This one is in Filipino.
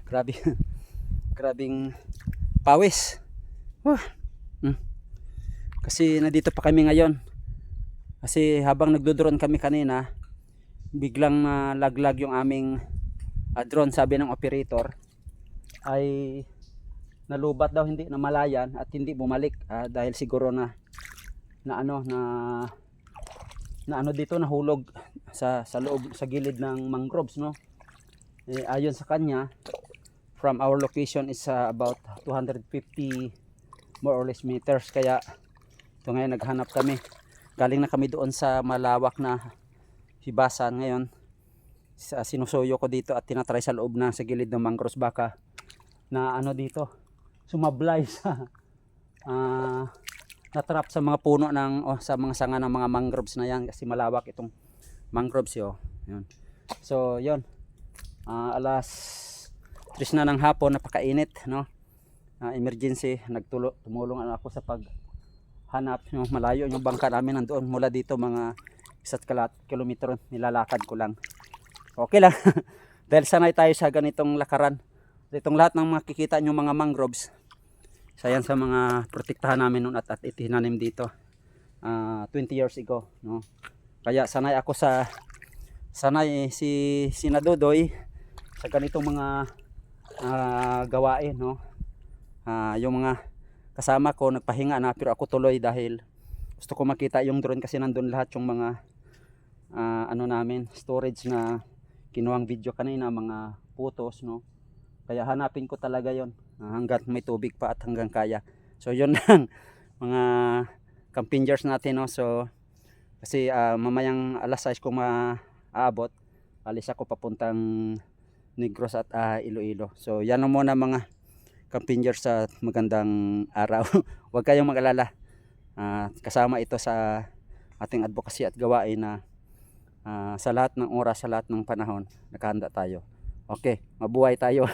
Grabe. Grabing pawis. Hmm. Kasi nandito pa kami ngayon. Kasi habang nagdo-drone kami kanina, biglang laglag yung aming drone, sabi ng operator ay nalubat daw, hindi namalayan at hindi bumalik dahil siguro na dito nahulog sa loob, sa gilid ng mangroves, no. Ayon sa kanya, from our location is about 250 more or less meters, kaya ito ngayon naghanap kami. Galing na kami doon sa malawak na hibasan. Ngayon sinusuyo ko dito at tinatry sa loob na sa gilid ng mangroves, baka na dito sumablay sa natrap sa mga puno ng sa mga sanga ng mga mangroves na yan, kasi malawak itong mangroves yun. So yun, alas 3 na ng hapon, napakainit, no. Emergency, tumulong ako sa paghanap, no. Malayo yung bangka namin, nandoon mula dito mga 1 kilometro, nilalakad ko lang. Okay lang. Dahil sanay tayo sa ganitong lakaran. Itong lahat ng makikita nyo mga mangroves, sayan sa mga protektahan namin noon at itinanim dito 20 years ago, no. Kaya sanay si Sinadodoy sa ganitong mga gawain, no. Yung mga kasama ko nagpahinga na, pero ako tuloy dahil gusto ko makita yung drone, kasi nandun lahat yung mga namin storage na kinuhang video kanina, mga photos, no. Kaya hanapin ko talaga yon hanggang may tubig pa at hanggang kaya. So yun lang mga campingers natin, no. So kasi mamayang alas 6 kung maaabot, alis ako papuntang Negros at Iloilo. So yan muna mga campingers, sa magandang araw. Huwag kayong mag-alala, kasama ito sa ating advocacy at gawain na sa lahat ng oras, sa lahat ng panahon nakahanda tayo. Okay, mabuhay tayo.